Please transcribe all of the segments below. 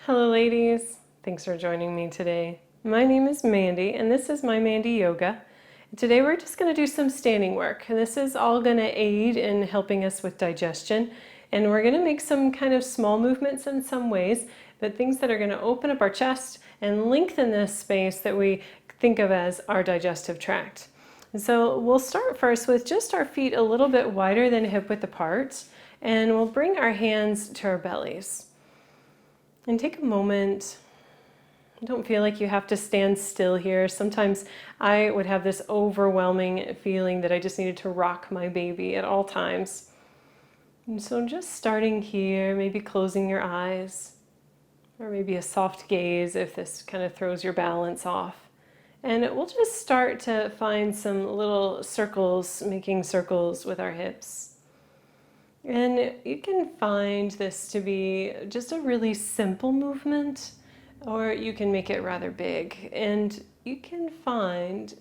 Hello ladies, thanks for joining me today. My name is Mandy and this is my Mandy Yoga. Today we're just going to do some standing work, and this is all going to aid in helping us with digestion, and we're going to make some kind of small movements in some ways, but things that are going to open up our chest and lengthen this space that we think of as our digestive tract. And so we'll start first with just our feet a little bit wider than hip width apart, and we'll bring our hands to our bellies. And take a moment. Don't feel like you have to stand still here. Sometimes I would have this overwhelming feeling that I just needed to rock my baby at all times. And so just starting here, maybe closing your eyes, or maybe a soft gaze if this kind of throws your balance off. And we'll just start to find some little circles, making circles with our hips. And you can find this to be just a really simple movement, or you can make it rather big. And you can find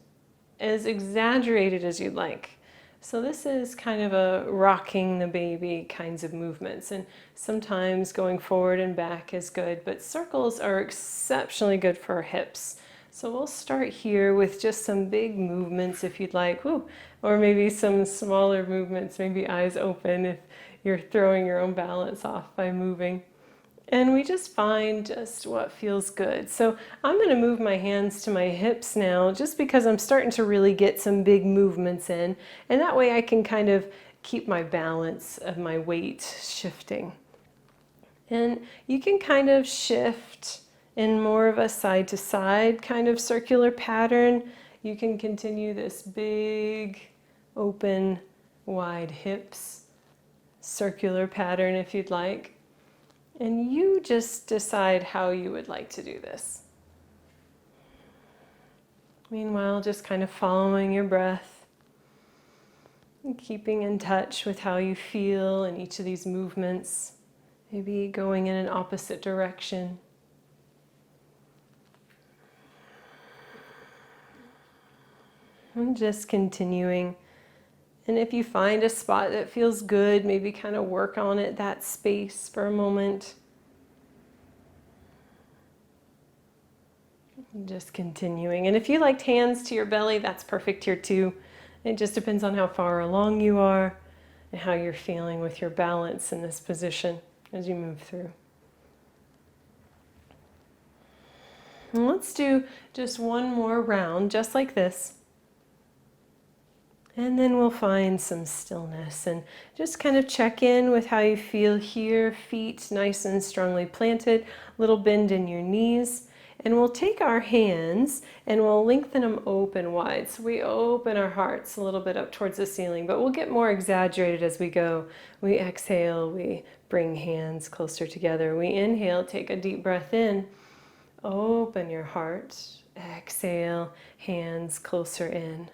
as exaggerated as you'd like. So this is kind of a rocking the baby kinds of movements. And sometimes going forward and back is good, but circles are exceptionally good for our hips. So we'll start here with just some big movements if you'd like, or maybe some smaller movements, maybe eyes open if you're throwing your own balance off by moving. And we just find just what feels good. So I'm going to move my hands to my hips now, just because I'm starting to really get some big movements in, and that way I can kind of keep my balance of my weight shifting. And you can kind of shift in more of a side to side kind of circular pattern. You can continue this big, open, wide hips circular pattern if you'd like. And you just decide how you would like to do this. Meanwhile, just kind of following your breath and keeping in touch with how you feel in each of these movements, maybe going in an opposite direction. And just continuing. And if you find a spot that feels good, maybe kind of work on it, that space for a moment. And just continuing. And if you liked hands to your belly, that's perfect here too. It just depends on how far along you are and how you're feeling with your balance in this position as you move through. And let's do just one more round, just like this. And then we'll find some stillness and just kind of check in with how you feel here. Feet nice and strongly planted, little bend in your knees. And we'll take our hands and we'll lengthen them open wide. So we open our hearts a little bit up towards the ceiling, but we'll get more exaggerated as we go. We exhale, we bring hands closer together. We inhale, take a deep breath in. Open your heart. Exhale, hands closer in.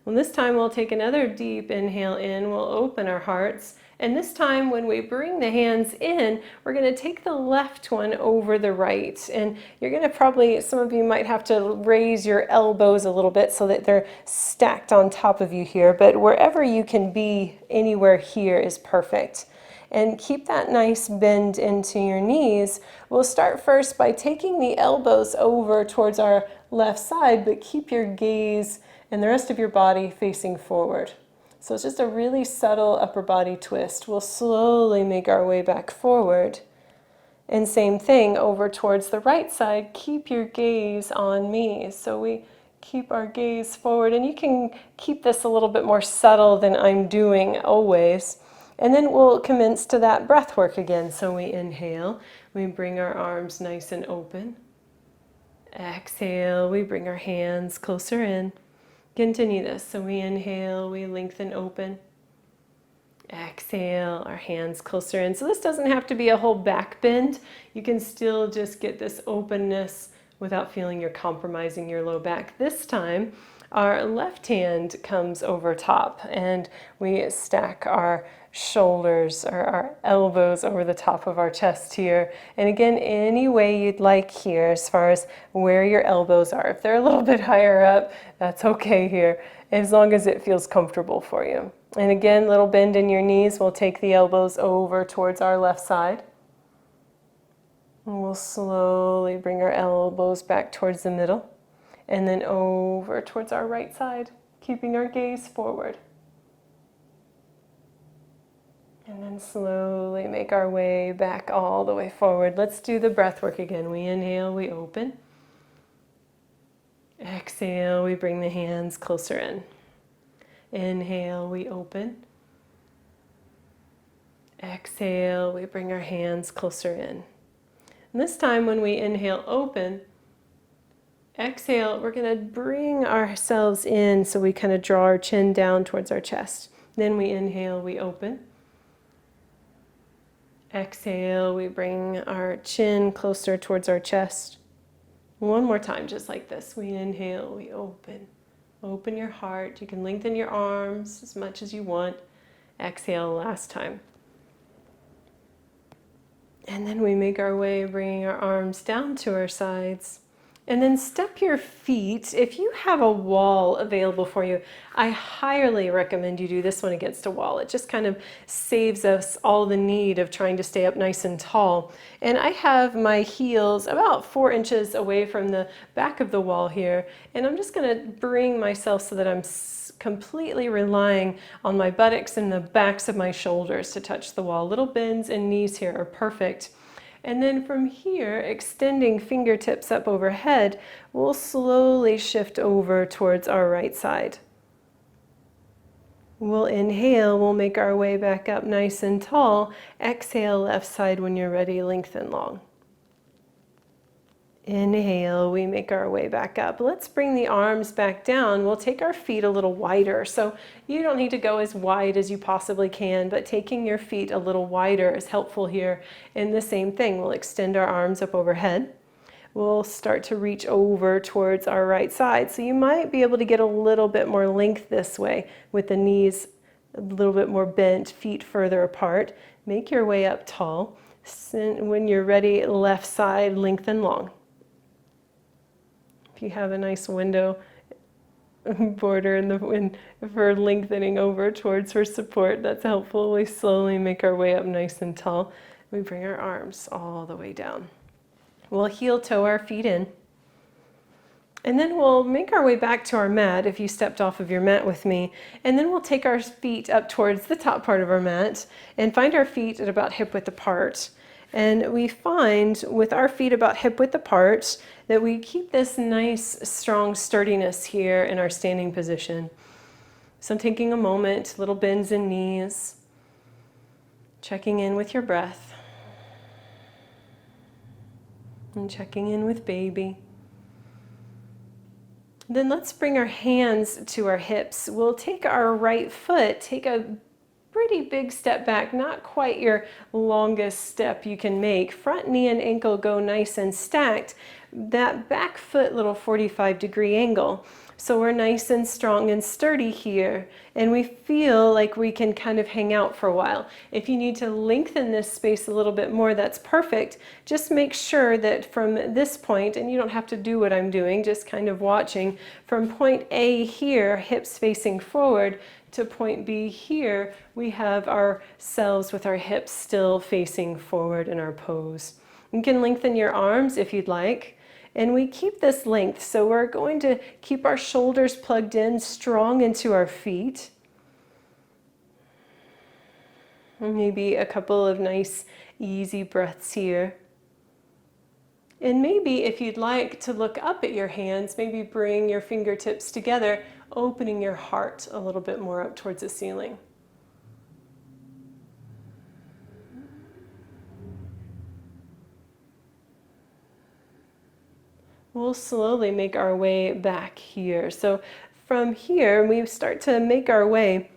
Well, this time we'll take another deep inhale in, we'll open our hearts, and this time when we bring the hands in, we're going to take the left one over the right, and you're going to probably, some of you might have to raise your elbows a little bit so that they're stacked on top of you here, but wherever you can be, anywhere here is perfect. And keep that nice bend into your knees. We'll start first by taking the elbows over towards our left side, but keep your gaze and the rest of your body facing forward. So it's just a really subtle upper body twist. We'll slowly make our way back forward. And same thing over towards the right side, keep your gaze on me. So we keep our gaze forward, and you can keep this a little bit more subtle than I'm doing always. And then we'll commence to that breath work again. So we inhale, we bring our arms nice and open. Exhale, we bring our hands closer in. Continue this. So we inhale, we lengthen open. Exhale, our hands closer in. So this doesn't have to be a whole back bend. You can still just get this openness without feeling you're compromising your low back. This time, our left hand comes over top and we stack our shoulders or our elbows over the top of our chest here. And again, any way you'd like here as far as where your elbows are. If they're a little bit higher up, that's okay here, as long as it feels comfortable for you. And again, little bend in your knees. We'll take the elbows over towards our left side. And we'll slowly bring our elbows back towards the middle and then over towards our right side, keeping our gaze forward. And then slowly make our way back all the way forward. Let's do the breath work again. We inhale, we open. Exhale, we bring the hands closer in. Inhale, we open. Exhale, we bring our hands closer in. And this time when we inhale, open, exhale, we're going to bring ourselves in so we kind of draw our chin down towards our chest. Then we inhale, we open. Exhale, we bring our chin closer towards our chest. One more time, just like this. We inhale, we open. Open your heart. You can lengthen your arms as much as you want. Exhale, last time. And then we make our way, bringing our arms down to our sides. And then step your feet. If you have a wall available for you, I highly recommend you do this one against a wall. It just kind of saves us all the need of trying to stay up nice and tall. And I have my heels about 4 inches away from the back of the wall here. And I'm just going to bring myself so that I'm completely relying on my buttocks and the backs of my shoulders to touch the wall. Little bends and knees here are perfect. And then from here, extending fingertips up overhead, we'll slowly shift over towards our right side. We'll inhale, we'll make our way back up nice and tall. Exhale, left side when you're ready, lengthen long. Inhale, we make our way back up. Let's bring the arms back down. We'll take our feet a little wider. So you don't need to go as wide as you possibly can, but taking your feet a little wider is helpful here. And the same thing, we'll extend our arms up overhead. We'll start to reach over towards our right side. So you might be able to get a little bit more length this way with the knees a little bit more bent, feet further apart. Make your way up tall. When you're ready, left side, lengthen long. If you have a nice window border for lengthening over towards for support, that's helpful. We slowly make our way up nice and tall. We bring our arms all the way down. We'll heel toe our feet in. And then we'll make our way back to our mat if you stepped off of your mat with me. And then we'll take our feet up towards the top part of our mat and find our feet at about hip width apart. And we find with our feet about hip width apart that we keep this nice, strong sturdiness here in our standing position. So I'm taking a moment, little bends in knees, checking in with your breath, and checking in with baby. Then let's bring our hands to our hips. We'll take our right foot, take a pretty big step back, not quite your longest step you can make. Front knee and ankle go nice and stacked. That back foot, little 45-degree angle. So we're nice and strong and sturdy here, and we feel like we can kind of hang out for a while. If you need to lengthen this space a little bit more, that's perfect. Just make sure that from this point, and you don't have to do what I'm doing, just kind of watching, from point A here, hips facing forward, to point B here, we have ourselves with our hips still facing forward in our pose. You can lengthen your arms if you'd like. And we keep this length, so we're going to keep our shoulders plugged in, strong into our feet. And maybe a couple of nice, easy breaths here. And maybe if you'd like to look up at your hands, maybe bring your fingertips together, opening your heart a little bit more up towards the ceiling. We'll slowly make our way back here. So from here, we start to make our way.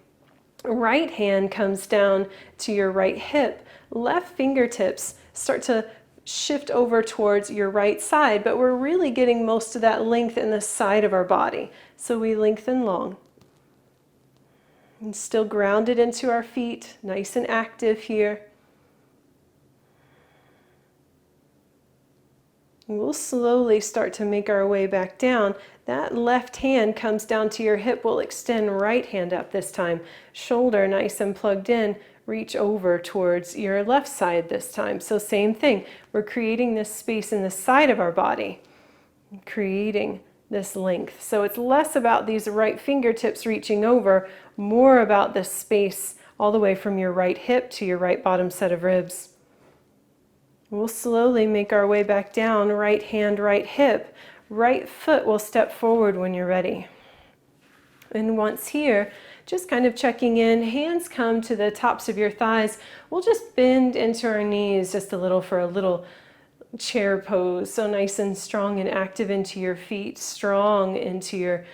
Right hand comes down to your right hip. Left fingertips start to shift over towards your right side, but we're really getting most of that length in the side of our body. So we lengthen long. And still grounded into our feet, nice and active here. We'll slowly start to make our way back down. That left hand comes down to your hip. We'll extend right hand up this time. Shoulder nice and plugged in. reach over towards your left side this time. So same thing, we're creating this space in the side of our body, creating this length. So it's less about these right fingertips reaching over, more about this space all the way from your right hip to your right bottom set of ribs. We'll slowly make our way back down, right hand, right hip. Right foot will step forward when you're ready. And once here, just kind of checking in, hands come to the tops of your thighs. We'll just bend into our knees just a little for a little chair pose. So nice and strong and active into your feet, strong into your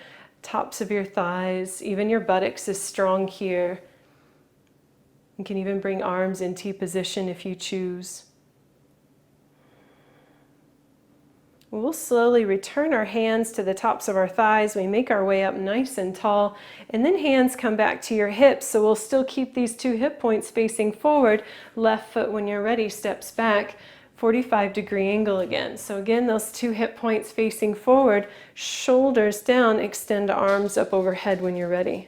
tops of your thighs. Even your buttocks is strong here. You can even bring arms in T position if you choose. We'll slowly return our hands to the tops of our thighs. We make our way up nice and tall, and then hands come back to your hips. So we'll still keep these two hip points facing forward. Left foot, when you're ready, steps back, 45-degree angle again. So again, those two hip points facing forward, shoulders down, extend arms up overhead when you're ready.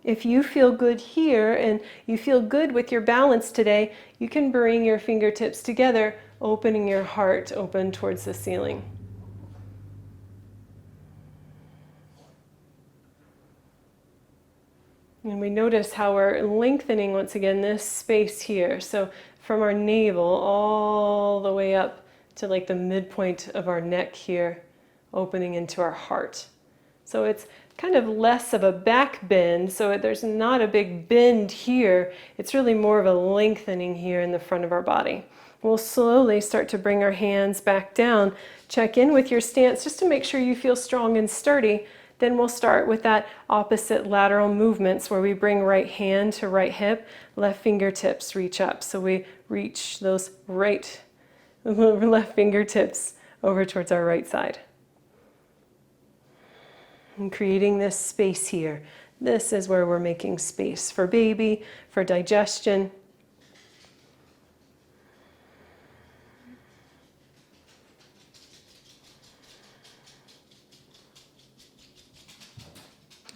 If you feel good here and you feel good with your balance today, you can bring your fingertips together, opening your heart open towards the ceiling. And we notice how we're lengthening once again this space here. So from our navel all the way up to like the midpoint of our neck here, opening into our heart. So it's kind of less of a back bend, so there's not a big bend here. It's really more of a lengthening here in the front of our body. We'll slowly start to bring our hands back down. Check in with your stance just to make sure you feel strong and sturdy. Then we'll start with that opposite lateral movements where we bring right hand to right hip, left fingertips reach up. So we reach those left fingertips over towards our right side. And creating this space here. This is where we're making space for baby, for digestion.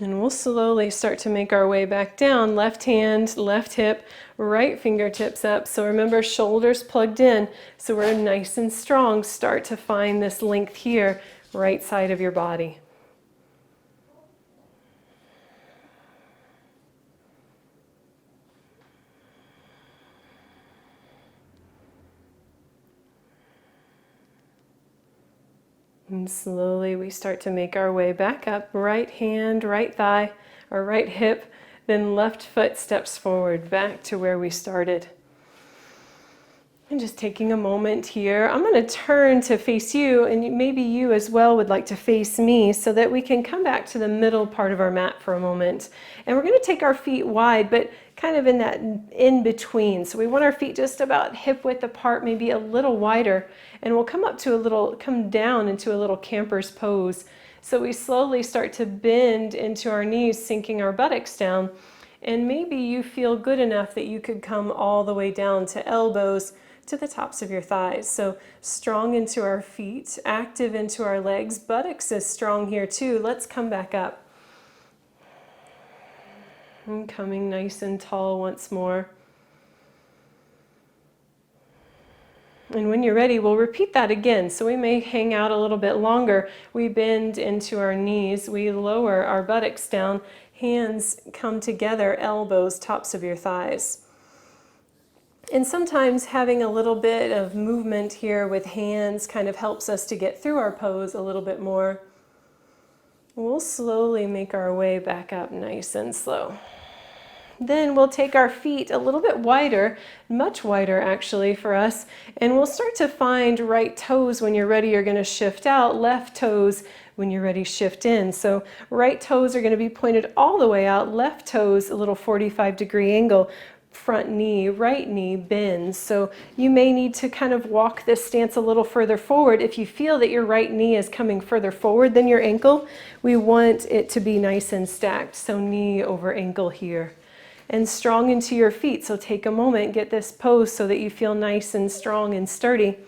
And we'll slowly start to make our way back down. Left hand, left hip, right fingertips up. So remember, shoulders plugged in. So we're nice and strong. Start to find this length here, right side of your body. And slowly we start to make our way back up. Right hand, right thigh, or right hip, then left foot steps forward back to where we started. And just taking a moment here, I'm going to turn to face you, and maybe you as well would like to face me so that we can come back to the middle part of our mat for a moment. And we're going to take our feet wide, but kind of in that in between. So we want our feet just about hip width apart, maybe a little wider, and we'll come down into a little camper's pose. So we slowly start to bend into our knees, sinking our buttocks down. And maybe you feel good enough that you could come all the way down to elbows, to the tops of your thighs. So strong into our feet, active into our legs. Buttocks is strong here too. Let's come back up. And coming nice and tall once more. And when you're ready, we'll repeat that again. So we may hang out a little bit longer. We bend into our knees. We lower our buttocks down. Hands come together, elbows, tops of your thighs. And sometimes having a little bit of movement here with hands kind of helps us to get through our pose a little bit more. We'll slowly make our way back up nice and slow. Then we'll take our feet a little bit wider, much wider actually for us, and we'll start to find right toes. When you're ready, you're going to shift out. Left toes, when you're ready, shift in. So right toes are going to be pointed all the way out. Left toes, a little 45-degree angle. Front knee, right knee bends. So you may need to kind of walk this stance a little further forward. If you feel that your right knee is coming further forward than your ankle, we want it to be nice and stacked. So knee over ankle here. And strong into your feet. So take a moment, get this pose so that you feel nice and strong and sturdy.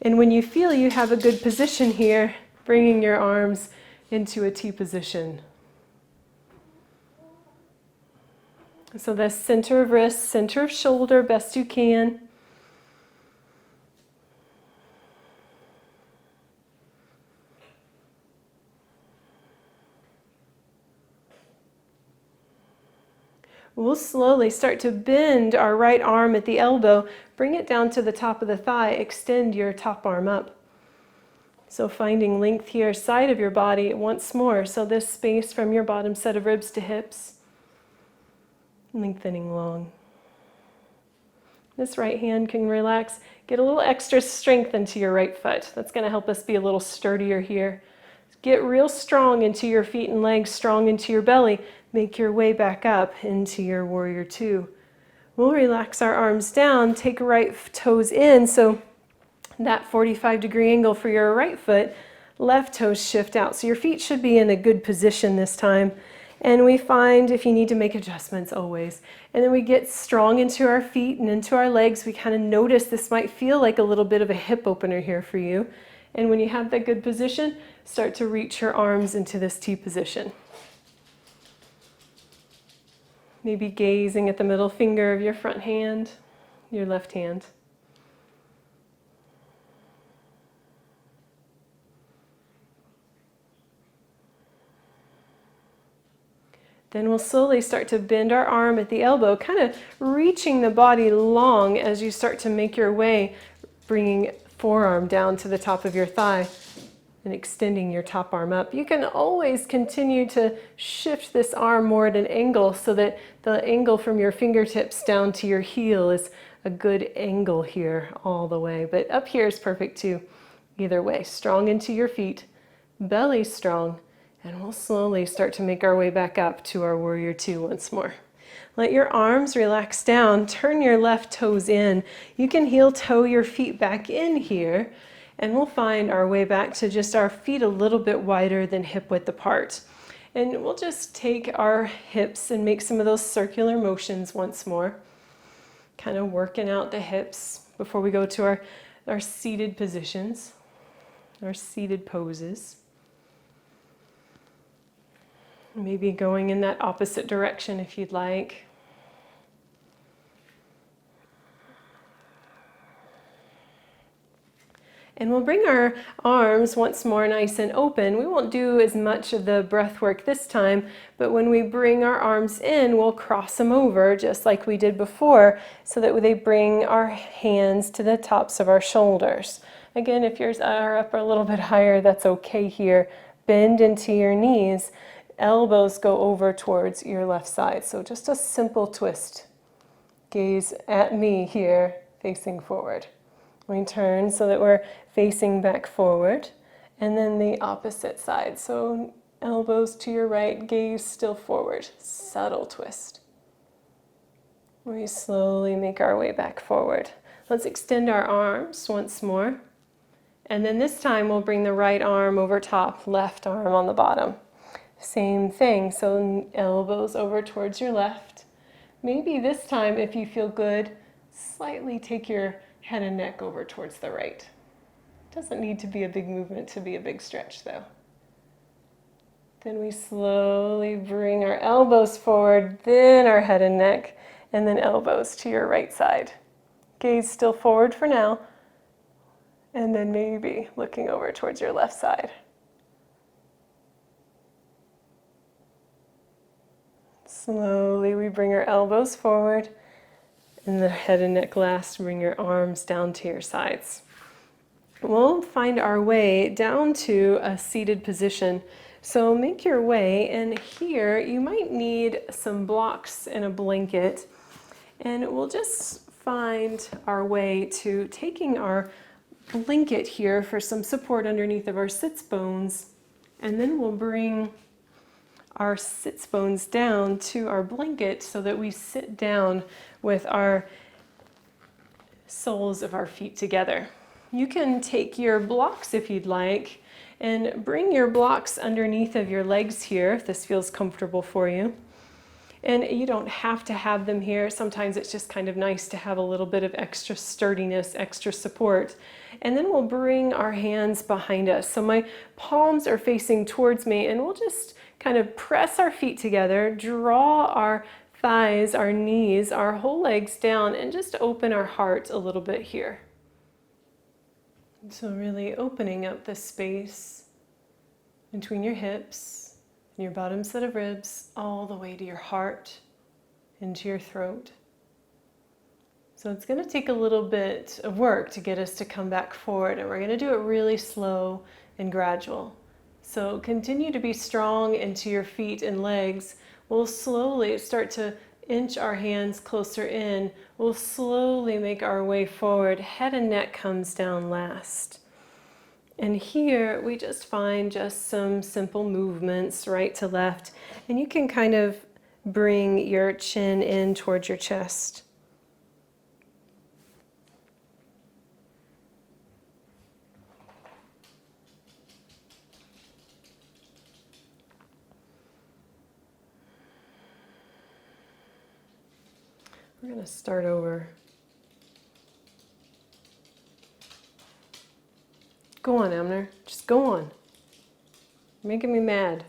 And when you feel you have a good position here, bringing your arms into a T position. So the center of wrist, center of shoulder, best you can. We'll slowly start to bend our right arm at the elbow, bring it down to the top of the thigh, extend your top arm up. So finding length here, side of your body once more. So this space from your bottom set of ribs to hips, lengthening long. This right hand can relax, get a little extra strength into your right foot. That's going to help us be a little sturdier here. Get real strong into your feet and legs, strong into your belly. Make your way back up into your warrior two. We'll relax our arms down, take right toes in, so that 45-degree angle for your right foot, left toes shift out. So your feet should be in a good position this time. And we find if you need to make adjustments always. And then we get strong into our feet and into our legs. We kind of notice this might feel like a little bit of a hip opener here for you. And when you have that good position, start to reach your arms into this T position. Maybe gazing at the middle finger of your front hand, your left hand. Then we'll slowly start to bend our arm at the elbow, kind of reaching the body long as you start to make your way, bringing forearm down to the top of your thigh and extending your top arm up. You can always continue to shift this arm more at an angle so that the angle from your fingertips down to your heel is a good angle here all the way. But up here is perfect too. Either way, strong into your feet, belly strong, and we'll slowly start to make our way back up to our warrior two once more. Let your arms relax down, turn your left toes in. You can heel toe your feet back in here, and we'll find our way back to just our feet a little bit wider than hip width apart. And we'll just take our hips and make some of those circular motions once more, kind of working out the hips before we go to our seated positions, our seated poses. Maybe going in that opposite direction if you'd like. And we'll bring our arms once more nice and open. We won't do as much of the breath work this time, but when we bring our arms in, we'll cross them over just like we did before so that they bring our hands to the tops of our shoulders. Again, if yours are up a little bit higher, that's okay here. Bend into your knees. Elbows go over towards your left side. So just a simple twist. Gaze at me here, facing forward. We turn so that we're facing back forward, and then the opposite side. So elbows to your right, gaze still forward. Subtle twist. We slowly make our way back forward. Let's extend our arms once more. And then this time we'll bring the right arm over top, left arm on the bottom. Same thing, so elbows over towards your left. Maybe this time, if you feel good, slightly take your head and neck over towards the right. Doesn't need to be a big movement to be a big stretch though. Then we slowly bring our elbows forward, then our head and neck, and then elbows to your right side. Gaze still forward for now, and then maybe looking over towards your left side. Slowly we bring our elbows forward, and the head and neck last, bring your arms down to your sides. We'll find our way down to a seated position. So make your way, and here you might need some blocks and a blanket, and we'll just find our way to taking our blanket here for some support underneath of our sits bones, and then we'll bring our sits bones down to our blanket so that we sit down with our soles of our feet together. You can take your blocks if you'd like and bring your blocks underneath of your legs here if this feels comfortable for you. And you don't have to have them here. Sometimes it's just kind of nice to have a little bit of extra sturdiness, extra support. And then we'll bring our hands behind us. So my palms are facing towards me, and we'll just kind of press our feet together, draw our thighs, our knees, our whole legs down, and just open our heart a little bit here. So really opening up the space between your hips and your bottom set of ribs all the way to your heart, into your throat. So it's going to take a little bit of work to get us to come back forward, and we're going to do it really slow and gradual. So continue to be strong into your feet and legs. We'll slowly start to inch our hands closer in. We'll slowly make our way forward. Head and neck comes down last. And here we just find just some simple movements right to left. And you can kind of bring your chin in towards your chest. We're going to start over. Go on, Amner. Just go on. You're making me mad.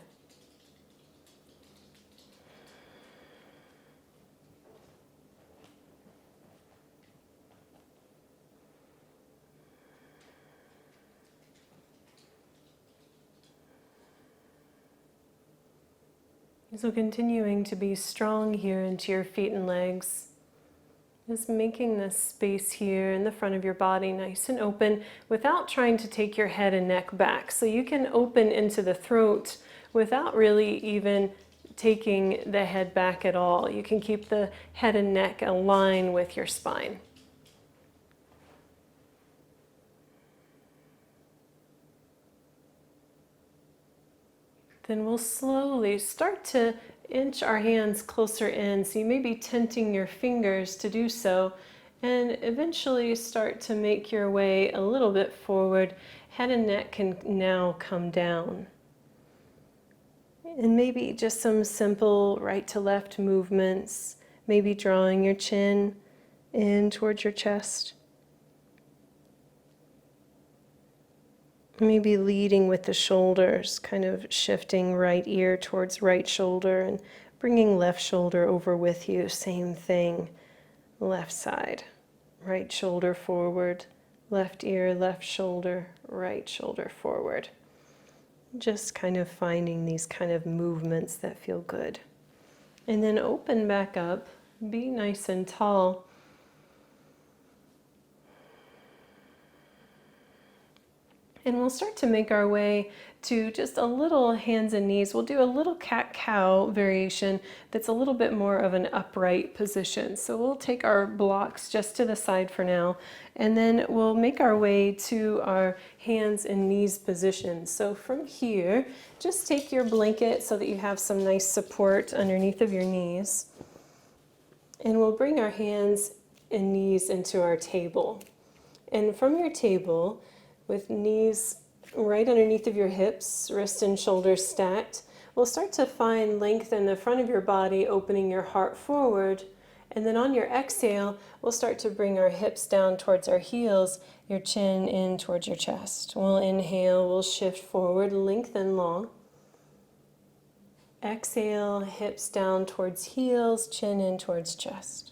So continuing to be strong here into your feet and legs. Just making this space here in the front of your body nice and open without trying to take your head and neck back. So you can open into the throat without really even taking the head back at all. You can keep the head and neck aligned with your spine. Then we'll slowly start to inch our hands closer in. So you may be tenting your fingers to do so, and eventually start to make your way a little bit forward. Head and neck can now come down. And maybe just some simple right to left movements, maybe drawing your chin in towards your chest. Maybe leading with the shoulders, kind of shifting right ear towards right shoulder and bringing left shoulder over with you. Same thing, left side, right shoulder forward, left ear, left shoulder, right shoulder forward. Just kind of finding these kind of movements that feel good. And then open back up, be nice and tall. And we'll start to make our way to just a little hands and knees. We'll do a little cat-cow variation that's a little bit more of an upright position. So we'll take our blocks just to the side for now, and then we'll make our way to our hands and knees position. So from here, just take your blanket so that you have some nice support underneath of your knees. And we'll bring our hands and knees into our table. And from your table, with knees right underneath of your hips, wrists and shoulders stacked, we'll start to find length in the front of your body, opening your heart forward. And then on your exhale, we'll start to bring our hips down towards our heels, your chin in towards your chest. We'll inhale, we'll shift forward, lengthen long. Exhale, hips down towards heels, chin in towards chest.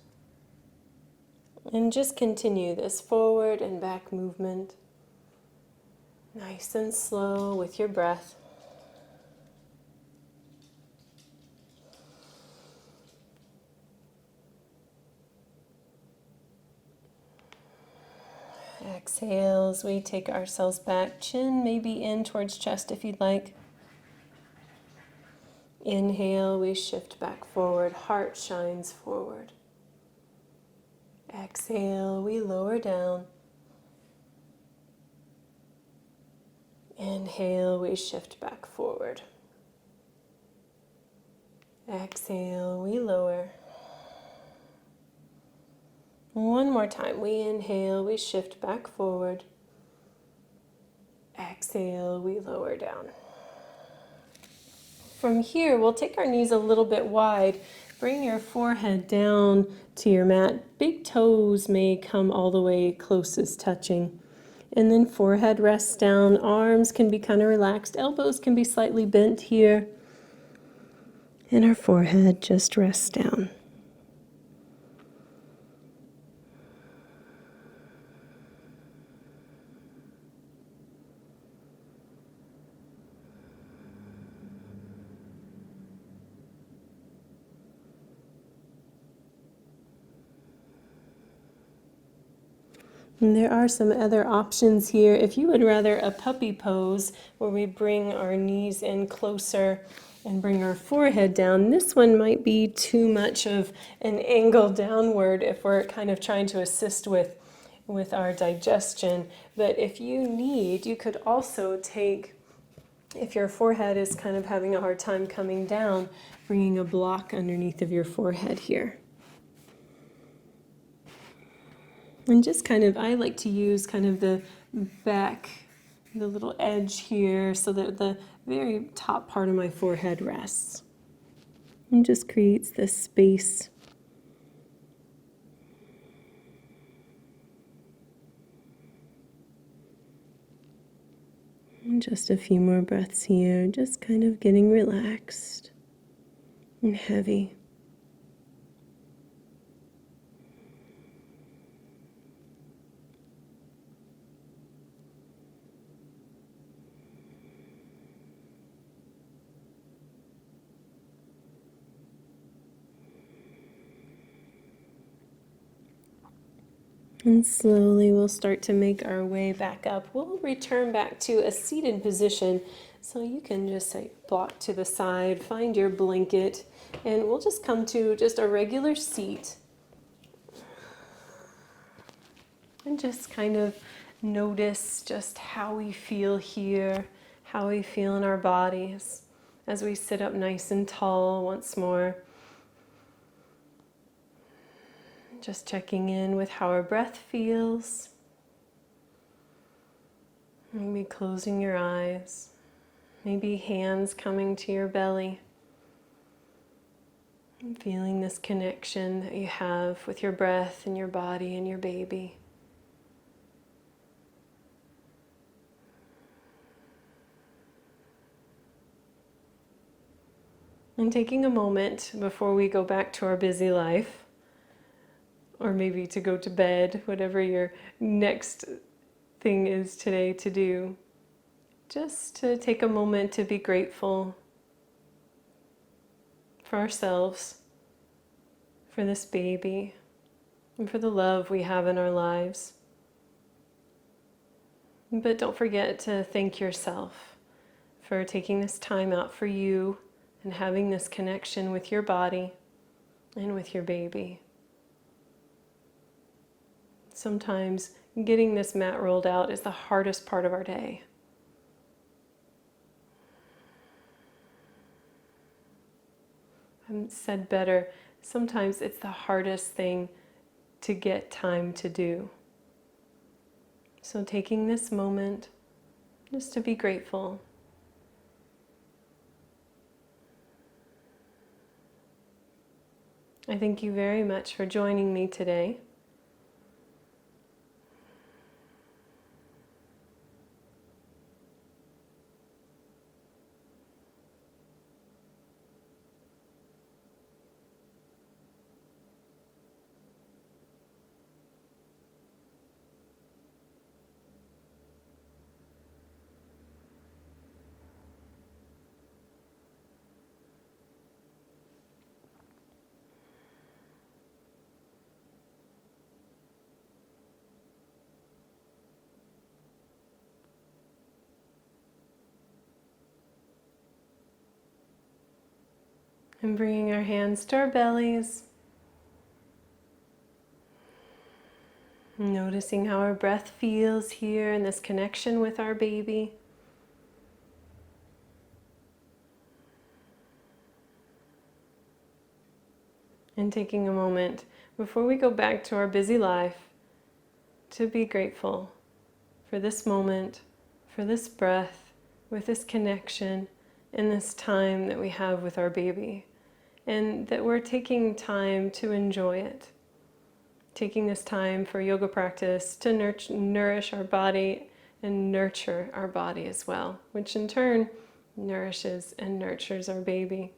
And just continue this forward and back movement. Nice and slow with your breath. Exhale as we take ourselves back. Chin maybe in towards chest if you'd like. Inhale, we shift back forward. Heart shines forward. Exhale, we lower down. Inhale, we shift back forward. Exhale, we lower. One more time. We inhale, we shift back forward. Exhale, we lower down. From here, we'll take our knees a little bit wide, bring your forehead down to your mat. Big toes may come all the way closest touching. And then forehead rests down. Arms can be kind of relaxed. Elbows can be slightly bent here. And our forehead just rests down. And there are some other options here. If you would rather a puppy pose, where we bring our knees in closer and bring our forehead down, this one might be too much of an angle downward if we're kind of trying to assist with our digestion. But if you need, you could also take, if your forehead is kind of having a hard time coming down, bringing a block underneath of your forehead here. And just kind of, I like to use kind of the back, the little edge here, so that the very top part of my forehead rests. And just creates this space. And just a few more breaths here, just kind of getting relaxed and heavy. And slowly we'll start to make our way back up. We'll return back to a seated position. So you can just block to the side, find your blanket, and we'll just come to just a regular seat. And just kind of notice just how we feel here, how we feel in our bodies as we sit up nice and tall once more. Just checking in with how our breath feels. Maybe closing your eyes. Maybe hands coming to your belly. And feeling this connection that you have with your breath and your body and your baby. And taking a moment before we go back to our busy life, or maybe to go to bed, whatever your next thing is today to do, just to take a moment to be grateful for ourselves, for this baby, and for the love we have in our lives. But don't forget to thank yourself for taking this time out for you and having this connection with your body and with your baby. Sometimes getting this mat rolled out is the hardest part of our day. I've said better, sometimes it's the hardest thing to get time to do. So taking this moment just to be grateful. I thank you very much for joining me today. And bringing our hands to our bellies. Noticing how our breath feels here in this connection with our baby. And taking a moment before we go back to our busy life to be grateful for this moment, for this breath, with this connection, and this time that we have with our baby. and that we're taking time to enjoy it. Taking this time for yoga practice to nourish our body and nurture our body as well, which in turn nourishes and nurtures our baby.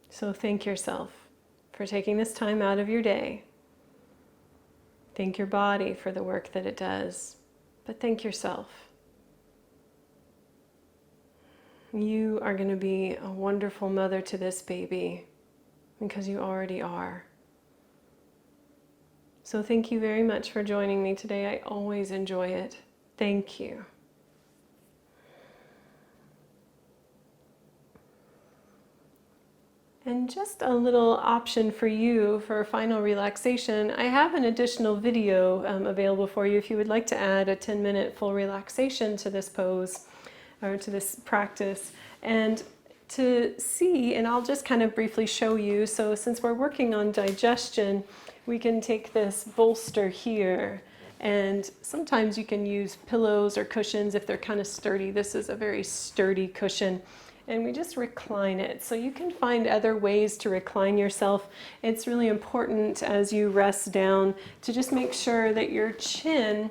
So thank yourself for taking this time out of your day. Thank your body for the work that it does, but thank yourself. You are going to be a wonderful mother to this baby because you already are. So thank you very much for joining me today. I always enjoy it. Thank you. And just a little option for you for final relaxation. I have an additional video available for you if you would like to add a 10-minute full relaxation to this pose or to this practice. And to see, and I'll just kind of briefly show you. So since we're working on digestion, we can take this bolster here, and sometimes you can use pillows or cushions if they're kind of sturdy. This is a very sturdy cushion. And we just recline it. So you can find other ways to recline yourself. It's really important as you rest down to just make sure that your chin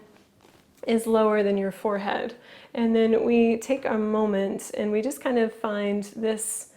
is lower than your forehead. And then we take a moment and we just kind of find this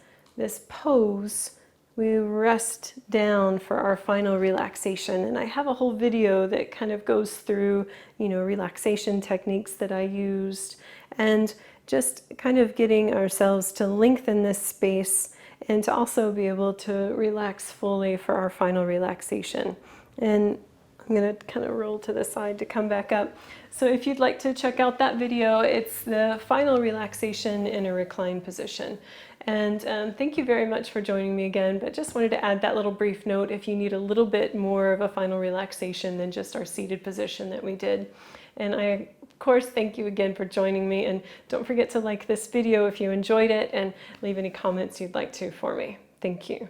pose. We rest down for our final relaxation. And I have a whole video that kind of goes through, relaxation techniques that I used, and just kind of getting ourselves to lengthen this space and to also be able to relax fully for our final relaxation. And I'm going to kind of roll to the side to come back up. So if you'd like to check out that video, it's the final relaxation in a reclined position. And thank you very much for joining me again, but just wanted to add that little brief note if you need a little bit more of a final relaxation than just our seated position that we did. And I, of course, thank you again for joining me, and don't forget to like this video if you enjoyed it and leave any comments you'd like to for me. Thank you.